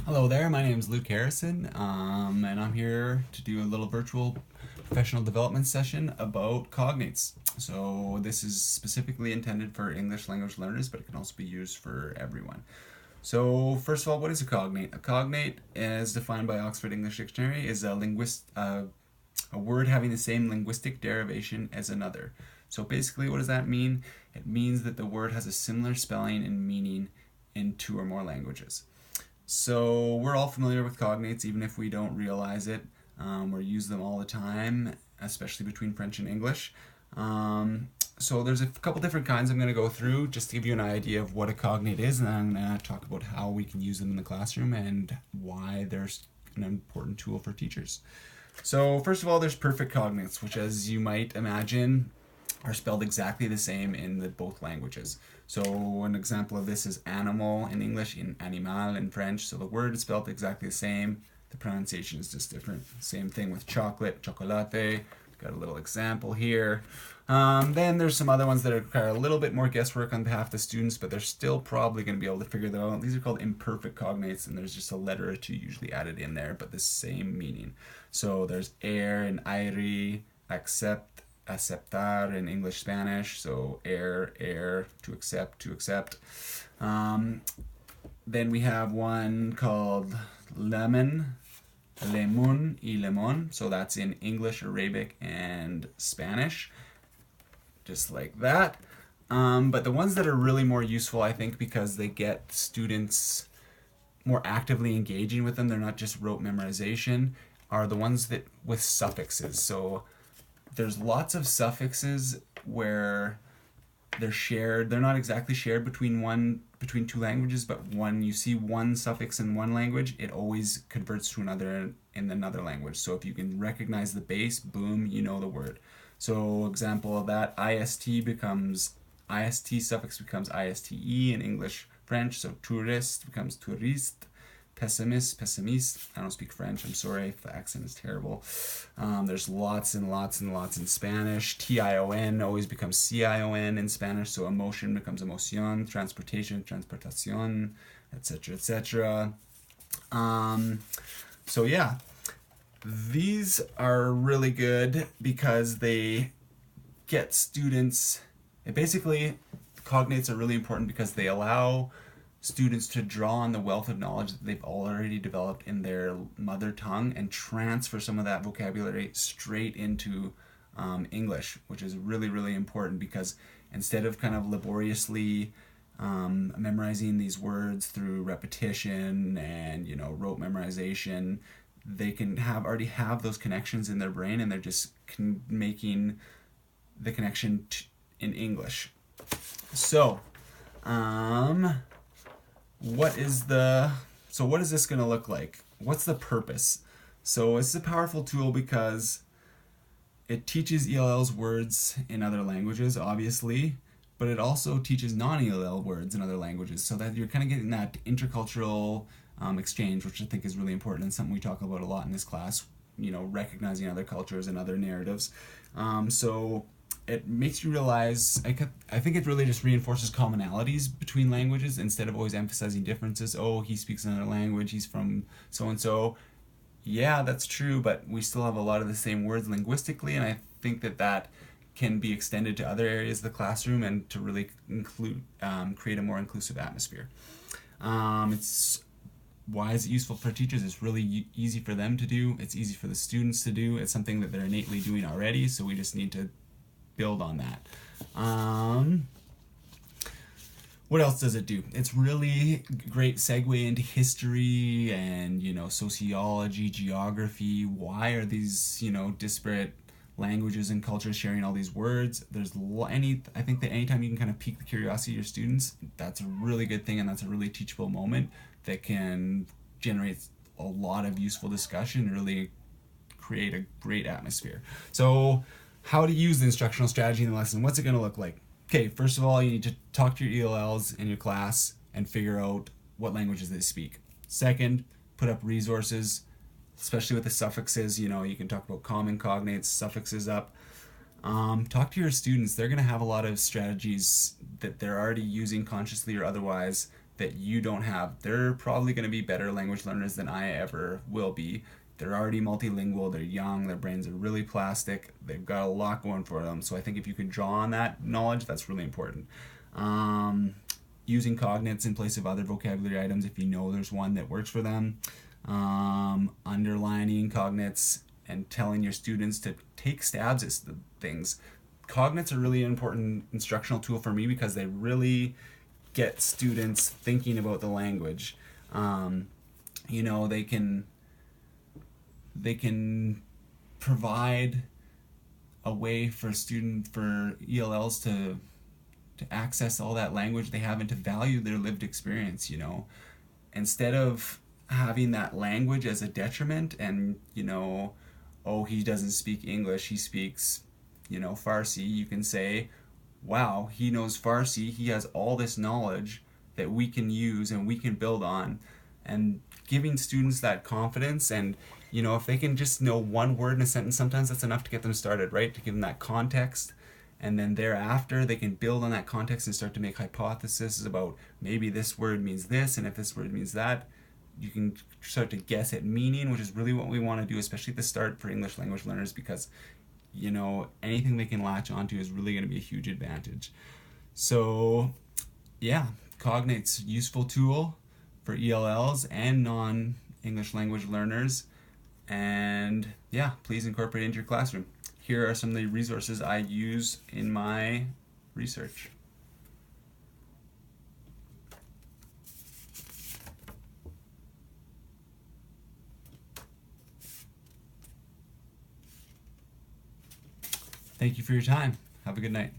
Hello there, my name is Luke Harrison, and I'm here to do a little virtual professional development session about cognates. So this is specifically intended for English language learners, but it can also be used for everyone. So first of all, what is a cognate? A cognate, as defined by Oxford English Dictionary, is a word having the same linguistic derivation as another. So basically, what does that mean? It means that the word has a similar spelling and meaning in two or more languages. So we're all familiar with cognates, even if we don't realize it. We use them all the time, especially between French and English. So there's a couple different kinds I'm going to go through just to give you an idea of what a cognate is, and I'm going to talk about how we can use them in the classroom and why they're an important tool for teachers. So first of all, there's perfect cognates, which, as you might imagine, are spelled exactly the same in both languages. So an example of this is animal in English, in animal in French. So the word is spelled exactly the same. The pronunciation is just different. Same thing with chocolate, chocolate. Got a little example here. Then there's some other ones that require a little bit more guesswork on behalf of the students, but they're still probably going to be able to figure them out. These are called imperfect cognates, and there's just a letter or two usually added in there, but the same meaning. So there's air in airi, accept, aceptar in English Spanish, so air, to accept. Then we have one called lemon, lemun y lemon, so that's in English, Arabic, and Spanish, just like that. But the ones that are really more useful, I think, because they get students more actively engaging with them, they're not just rote memorization, are the ones that with suffixes. So there's lots of suffixes where they're not exactly shared between two languages, but when you see one suffix in one language, it always converts to another in another language. So if you can recognize the base, boom, you know the word. So example of that, ist suffix becomes iste in English French, so tourist becomes touriste. Pessimist. I don't speak French, I'm sorry if the accent is terrible. There's lots and lots and lots in Spanish. Tion always becomes cion in Spanish, so emotion becomes emoción, transportación, etc., etc. So yeah, these are really good because they get students, cognates are really important because they allow students to draw on the wealth of knowledge that they've already developed in their mother tongue and transfer some of that vocabulary straight into English, which is really, really important because instead of kind of laboriously memorizing these words through repetition and rote memorization, they can already have those connections in their brain, and they're just making the connection in English. So what is this going to look like? What's the purpose? So it's a powerful tool because it teaches ELL's words in other languages, obviously, but it also teaches non-ELL words in other languages, so that you're kind of getting that intercultural exchange, which I think is really important and something we talk about a lot in this class, recognizing other cultures and other narratives. So it makes you realize, I think it really just reinforces commonalities between languages instead of always emphasizing differences. Oh, he speaks another language, he's from so-and-so. Yeah, that's true, but we still have a lot of the same words linguistically, and I think that can be extended to other areas of the classroom and to really create a more inclusive atmosphere. Why is it useful for teachers? It's really easy for them to do. It's easy for the students to do. It's something that they're innately doing already, so we just need to build on that. What else does it do? It's really great segue into history and sociology, geography. Why are these disparate languages and cultures sharing all these words? I think that anytime you can kind of pique the curiosity of your students, that's a really good thing, and that's a really teachable moment that can generate a lot of useful discussion and really create a great atmosphere. So how to use the instructional strategy in the lesson. What's it going to look like? Okay, first of all, you need to talk to your ELLs in your class and figure out what languages they speak. Second, put up resources, especially with the suffixes. You can talk about common cognates, suffixes up. Talk to your students. They're going to have a lot of strategies that they're already using consciously or otherwise that you don't have. They're probably going to be better language learners than I ever will be. They're already multilingual, they're young, their brains are really plastic, they've got a lot going for them. So I think if you can draw on that knowledge, that's really important. Using cognates in place of other vocabulary items if you know there's one that works for them. Underlining cognates and telling your students to take stabs at things. Cognates are really an important instructional tool for me because they really get students thinking about the language. You know, they can provide a way for ELLs to access all that language they have and to value their lived experience, you know. Instead of having that language as a detriment and, you know, oh, he doesn't speak English, he speaks, you know, Farsi, you can say, wow, he knows Farsi, he has all this knowledge that we can use and we can build on. And giving students that confidence, and you know, if they can just know one word in a sentence, sometimes that's enough to get them started, right? To give them that context, and then thereafter they can build on that context and start to make hypotheses about maybe this word means this, and if this word means that, you can start to guess at meaning, which is really what we want to do, especially at the start for English language learners, because you know, anything they can latch onto is really going to be a huge advantage. So yeah, Cognates, useful tool for ELLs and non-English language learners. And yeah, please incorporate it into your classroom. Here are some of the resources I use in my research. Thank you for your time. Have a good night.